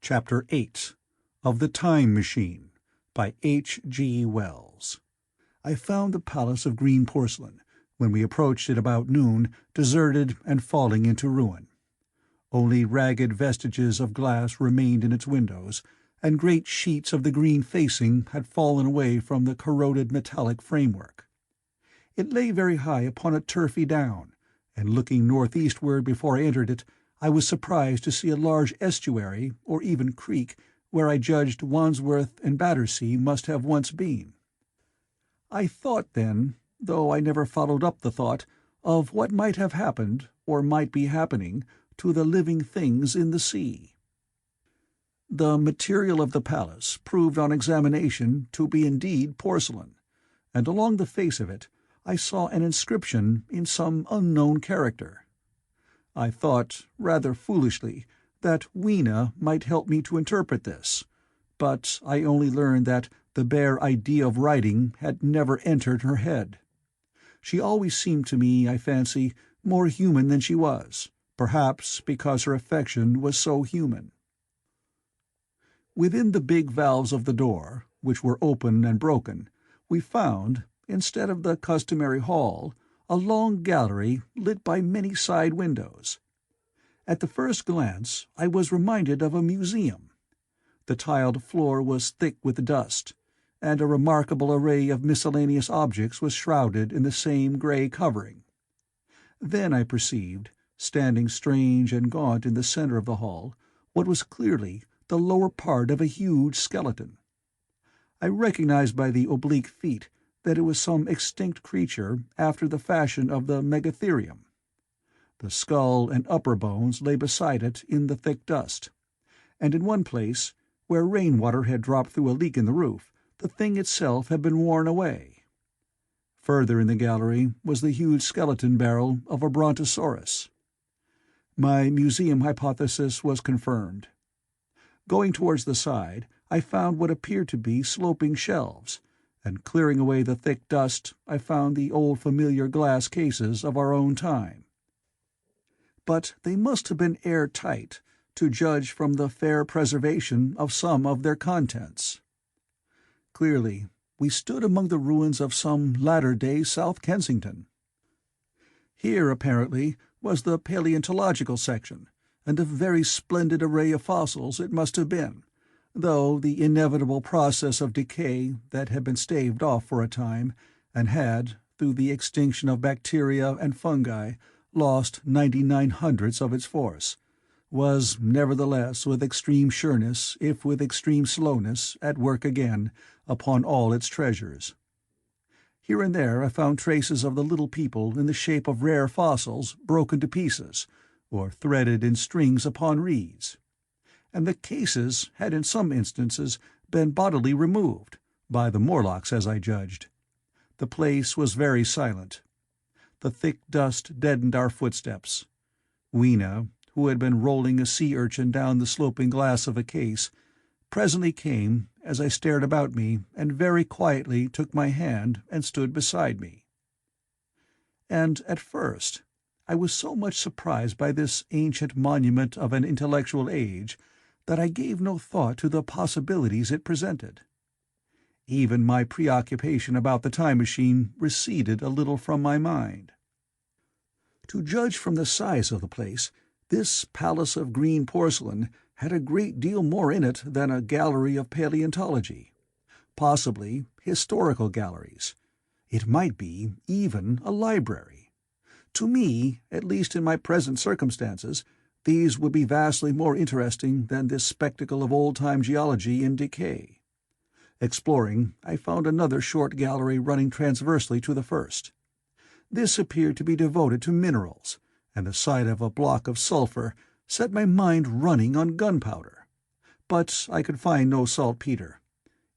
Chapter 8 of The Time Machine by H. G. Wells. I found the palace of green porcelain, when we approached it about noon, deserted and falling into ruin. Only ragged vestiges of glass remained in its windows, and great sheets of the green facing had fallen away from the corroded metallic framework. It lay very high upon a turfy down, and looking northeastward before I entered it, I was surprised to see a large estuary, or even creek, where I judged Wandsworth and Battersea must have once been. I thought then, though I never followed up the thought, of what might have happened, or might be happening, to the living things in the sea. The material of the palace proved on examination to be indeed porcelain, and along the face of it I saw an inscription in some unknown character. I thought, rather foolishly, that Weena might help me to interpret this, but I only learned that the bare idea of writing had never entered her head. She always seemed to me, I fancy, more human than she was, perhaps because her affection was so human. Within the big valves of the door, which were open and broken, we found, instead of the customary hall, a long gallery lit by many side windows. At the first glance I was reminded of a museum. The tiled floor was thick with dust, and a remarkable array of miscellaneous objects was shrouded in the same grey covering. Then I perceived, standing strange and gaunt in the centre of the hall, what was clearly the lower part of a huge skeleton. I recognized by the oblique feet that it was some extinct creature after the fashion of the megatherium. The skull and upper bones lay beside it in the thick dust, and in one place, where rain-water had dropped through a leak in the roof, the thing itself had been worn away. Further in the gallery was the huge skeleton barrel of a brontosaurus. My museum hypothesis was confirmed. Going towards the side, I found what appeared to be sloping shelves, and clearing away the thick dust I found the old familiar glass cases of our own time. But they must have been air-tight, to judge from the fair preservation of some of their contents. Clearly, we stood among the ruins of some latter-day South Kensington. Here, apparently, was the paleontological section, and a very splendid array of fossils it must have been, though the inevitable process of decay that had been staved off for a time, and had, through the extinction of bacteria and fungi, lost 99/100ths of its force, was nevertheless with extreme sureness, if with extreme slowness, at work again upon all its treasures. Here and there I found traces of the little people in the shape of rare fossils broken to pieces, or threaded in strings upon reeds. And the cases had in some instances been bodily removed, by the Morlocks as I judged. The place was very silent. The thick dust deadened our footsteps. Weena, who had been rolling a sea urchin down the sloping glass of a case, presently came as I stared about me, and very quietly took my hand and stood beside me. And at first I was so much surprised by this ancient monument of an intellectual age that I gave no thought to the possibilities it presented. Even my preoccupation about the time machine receded a little from my mind. To judge from the size of the place, this palace of green porcelain had a great deal more in it than a gallery of paleontology, possibly historical galleries. It might be even a library. To me, at least in my present circumstances, these would be vastly more interesting than this spectacle of old-time geology in decay. Exploring, I found another short gallery running transversely to the first. This appeared to be devoted to minerals, and the sight of a block of sulphur set my mind running on gunpowder. But I could find no saltpeter.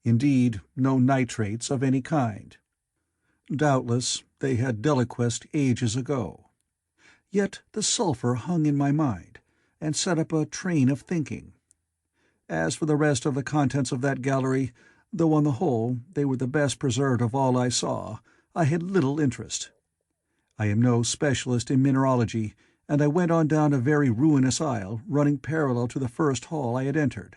Indeed, no nitrates of any kind. Doubtless they had deliquesced ages ago. Yet the sulphur hung in my mind, and set up a train of thinking. As for the rest of the contents of that gallery, though on the whole they were the best preserved of all I saw, I had little interest. I am no specialist in mineralogy, and I went on down a very ruinous aisle running parallel to the first hall I had entered.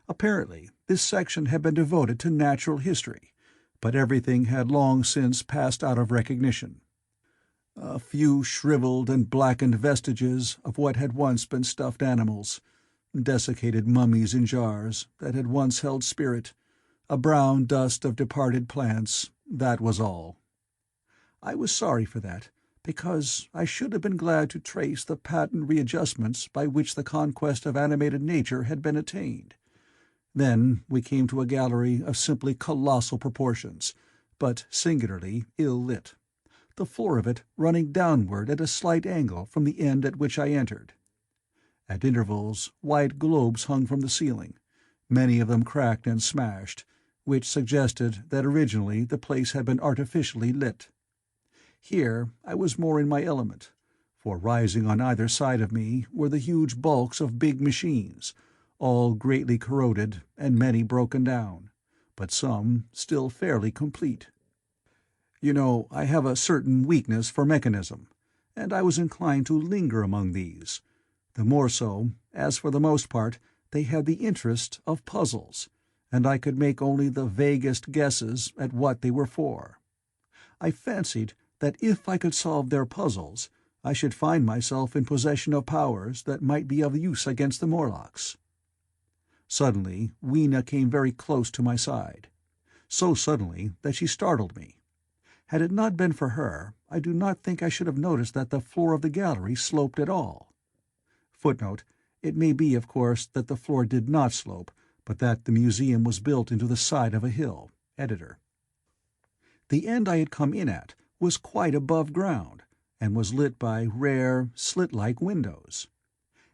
Apparently, this section had been devoted to natural history, but everything had long since passed out of recognition. A few shriveled and blackened vestiges of what had once been stuffed animals, desiccated mummies in jars that had once held spirit, a brown dust of departed plants, that was all. I was sorry for that, because I should have been glad to trace the patent readjustments by which the conquest of animated nature had been attained. Then we came to a gallery of simply colossal proportions, but singularly ill-lit, the floor of it running downward at a slight angle from the end at which I entered. At intervals white globes hung from the ceiling, many of them cracked and smashed, which suggested that originally the place had been artificially lit. Here I was more in my element, for rising on either side of me were the huge bulks of big machines, all greatly corroded and many broken down, but some still fairly complete. You know, I have a certain weakness for mechanism, and I was inclined to linger among these, the more so as for the most part they had the interest of puzzles, and I could make only the vaguest guesses at what they were for. I fancied that if I could solve their puzzles, I should find myself in possession of powers that might be of use against the Morlocks. Suddenly Weena came very close to my side, so suddenly that she startled me. Had it not been for her, I do not think I should have noticed that the floor of the gallery sloped at all. Footnote: it may be, of course, that the floor did not slope, but that the museum was built into the side of a hill. Editor. The end I had come in at was quite above ground, and was lit by rare, slit-like windows.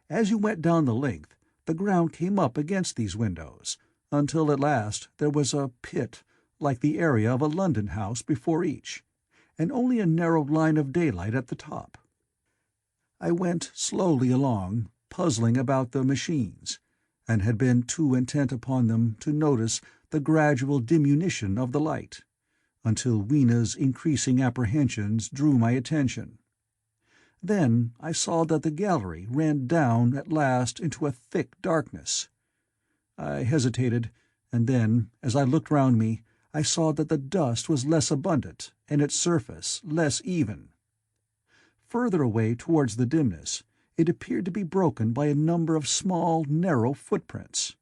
As you went down the length, the ground came up against these windows, until at last there was a pit, like the area of a London house before each, and only a narrow line of daylight at the top. I went slowly along, puzzling about the machines, and had been too intent upon them to notice the gradual diminution of the light, until Weena's increasing apprehensions drew my attention. Then I saw that the gallery ran down at last into a thick darkness. I hesitated, and then, as I looked round me, I saw that the dust was less abundant and its surface less even. Further away towards the dimness, it appeared to be broken by a number of small, narrow footprints.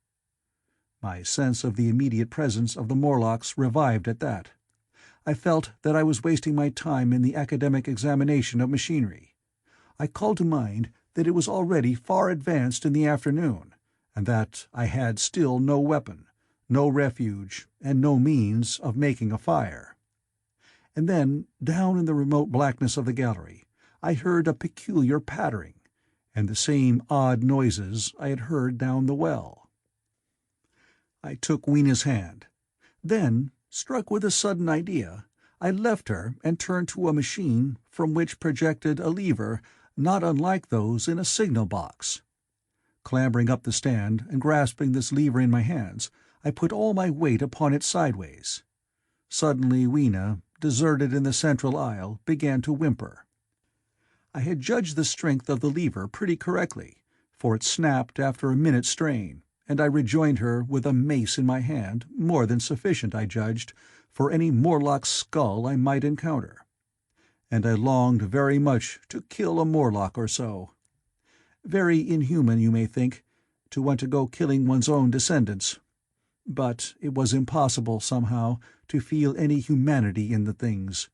My sense of the immediate presence of the Morlocks revived at that. I felt that I was wasting my time in the academic examination of machinery. I called to mind that it was already far advanced in the afternoon, and that I had still no weapon, no refuge, and no means of making a fire. And then, down in the remote blackness of the gallery, I heard a peculiar pattering, and the same odd noises I had heard down the well. I took Weena's hand. Then, struck with a sudden idea, I left her and turned to a machine from which projected a lever not unlike those in a signal box. Clambering up the stand and grasping this lever in my hands, I put all my weight upon it sideways. Suddenly Weena, deserted in the central aisle, began to whimper. I had judged the strength of the lever pretty correctly, for it snapped after a minute's strain, and I rejoined her with a mace in my hand, more than sufficient, I judged, for any Morlock skull I might encounter. And I longed very much to kill a Morlock or so. Very inhuman, you may think, to want to go killing one's own descendants. But it was impossible, somehow, to feel any humanity in the things.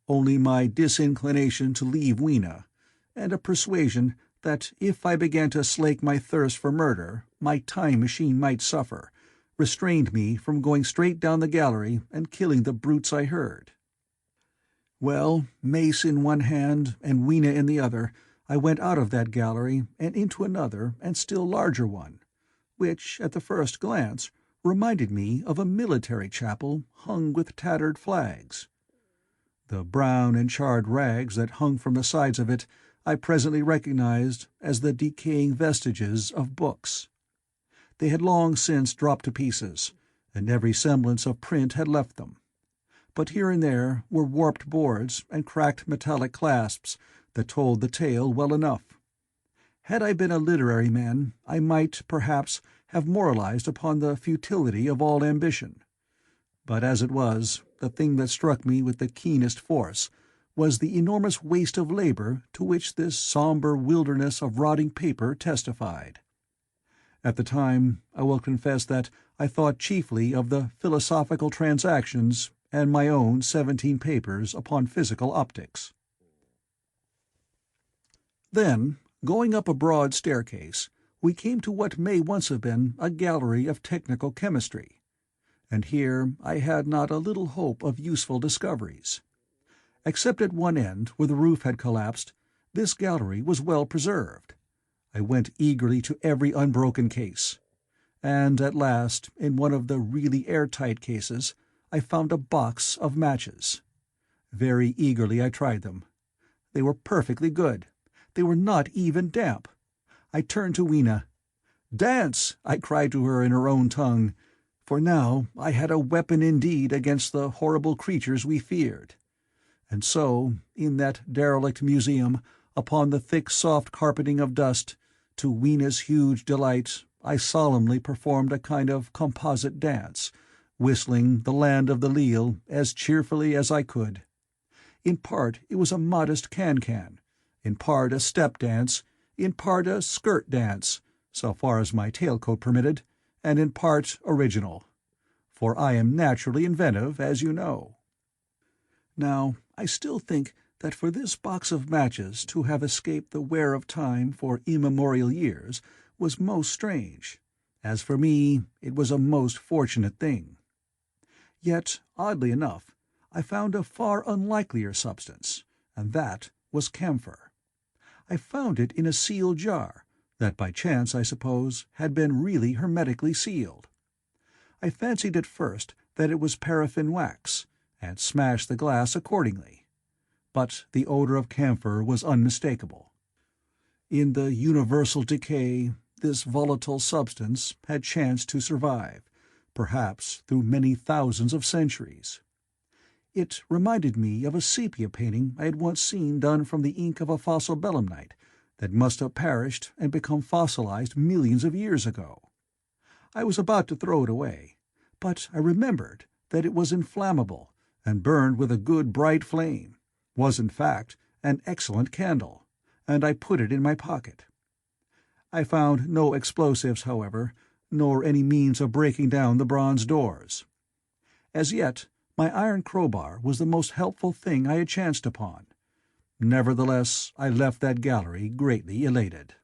Only my disinclination to leave Weena, and a persuasion that if I began to slake my thirst for murder, my time machine might suffer, restrained me from going straight down the gallery and killing the brutes I heard. Well, mace in one hand and Weena in the other, I went out of that gallery and into another and still larger one, which, at the first glance, reminded me of a military chapel hung with tattered flags. The brown and charred rags that hung from the sides of it I presently recognized as the decaying vestiges of books. They had long since dropped to pieces, and every semblance of print had left them. But here and there were warped boards and cracked metallic clasps that told the tale well enough. Had I been a literary man, I might, perhaps, have moralized upon the futility of all ambition. But as it was, the thing that struck me with the keenest force was the enormous waste of labor to which this sombre wilderness of rotting paper testified. At the time, I will confess that I thought chiefly of the Philosophical Transactions and my own 17 papers upon physical optics. Then, going up a broad staircase, we came to what may once have been a gallery of technical chemistry, and here I had not a little hope of useful discoveries. Except at one end, where the roof had collapsed, this gallery was well preserved. I went eagerly to every unbroken case, and at last, in one of the really airtight cases, I found a box of matches. Very eagerly I tried them. They were perfectly good. They were not even damp. I turned to Weena. "Dance!" I cried to her in her own tongue, for now I had a weapon indeed against the horrible creatures we feared. And so, in that derelict museum, upon the thick soft carpeting of dust, to Weena's huge delight, I solemnly performed a kind of composite dance, whistling "The Land of the Leal" as cheerfully as I could. In part it was a modest can-can, in part a step dance, in part a skirt dance, so far as my tailcoat permitted, and in part original. For I am naturally inventive, as you know. Now, I still think that for this box of matches to have escaped the wear of time for immemorial years was most strange. As for me, it was a most fortunate thing. Yet, oddly enough, I found a far unlikelier substance, and that was camphor. I found it in a sealed jar, that by chance, I suppose, had been really hermetically sealed. I fancied at first that it was paraffin wax, and smashed the glass accordingly. But the odor of camphor was unmistakable. In the universal decay, this volatile substance had chanced to survive, perhaps through many thousands of centuries. It reminded me of a sepia painting I had once seen done from the ink of a fossil belemnite that must have perished and become fossilized millions of years ago. I was about to throw it away, but I remembered that it was inflammable and burned with a good bright flame, was in fact an excellent candle, and I put it in my pocket. I found no explosives, however, nor any means of breaking down the bronze doors. As yet, my iron crowbar was the most helpful thing I had chanced upon. Nevertheless, I left that gallery greatly elated.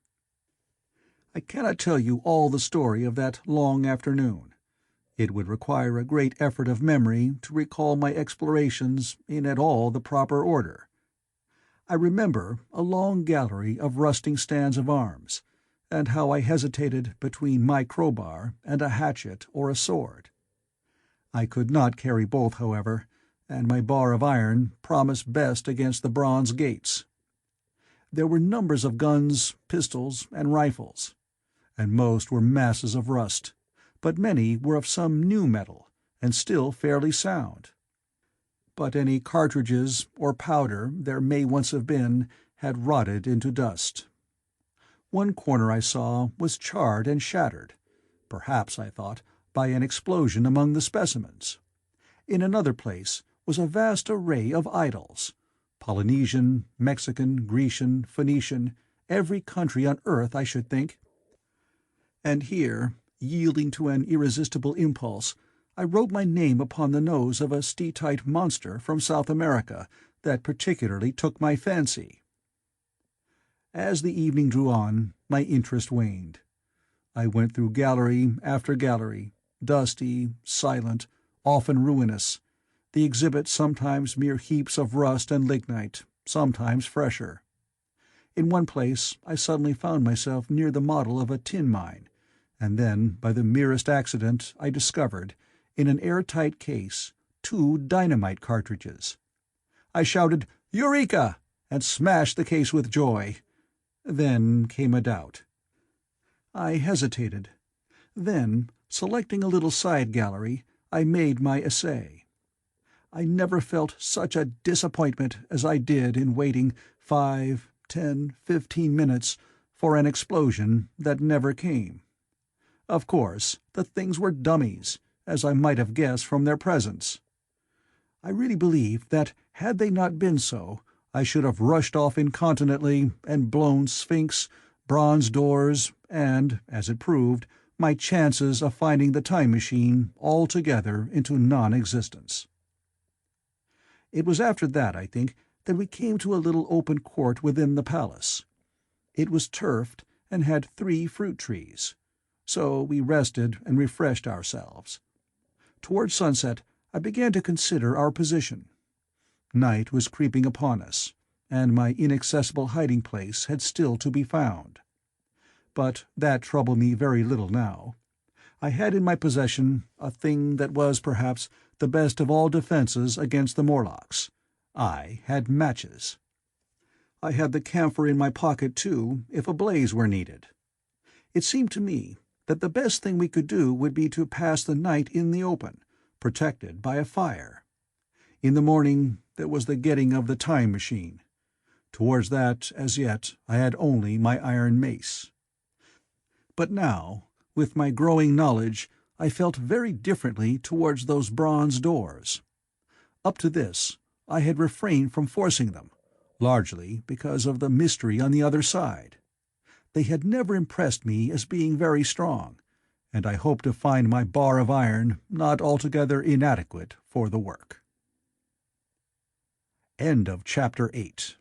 I cannot tell you all the story of that long afternoon. It would require a great effort of memory to recall my explorations in at all the proper order. I remember a long gallery of rusting stands of arms, and how I hesitated between my crowbar and a hatchet or a sword. I could not carry both, however, and my bar of iron promised best against the bronze gates. There were numbers of guns, pistols, and rifles, and most were masses of rust, but many were of some new metal, and still fairly sound. But any cartridges or powder there may once have been had rotted into dust. One corner I saw was charred and shattered, perhaps, I thought, by an explosion among the specimens. In another place was a vast array of idols, Polynesian, Mexican, Grecian, Phoenician, every country on earth, I should think. And here, yielding to an irresistible impulse, I wrote my name upon the nose of a steatite monster from South America that particularly took my fancy. As the evening drew on, my interest waned. I went through gallery after gallery, dusty, silent, often ruinous, the exhibits sometimes mere heaps of rust and lignite, sometimes fresher. In one place I suddenly found myself near the model of a tin mine, and then, by the merest accident, I discovered, in an airtight case, 2 dynamite cartridges. I shouted, "Eureka!" and smashed the case with joy. Then came a doubt. I hesitated. Then, selecting a little side gallery, I made my essay. I never felt such a disappointment as I did in waiting 5, 10, 15 minutes for an explosion that never came. Of course, the things were dummies, as I might have guessed from their presence. I really believe that had they not been so, I should have rushed off incontinently and blown Sphinx, bronze doors, and, as it proved, my chances of finding the time machine altogether into non-existence. It was after that, I think, that we came to a little open court within the palace. It was turfed and had 3 fruit trees, so we rested and refreshed ourselves. Toward sunset I began to consider our position. Night was creeping upon us, and my inaccessible hiding-place had still to be found. But that troubled me very little now. I had in my possession a thing that was perhaps the best of all defenses against the Morlocks. I had matches. I had the camphor in my pocket, too, if a blaze were needed. It seemed to me that the best thing we could do would be to pass the night in the open, protected by a fire. In the morning there was the getting of the time machine. Towards that, as yet, I had only my iron mace. But now, with my growing knowledge, I felt very differently towards those bronze doors. Up to this, I had refrained from forcing them, largely because of the mystery on the other side. They had never impressed me as being very strong, and I hoped to find my bar of iron not altogether inadequate for the work. End of Chapter 8.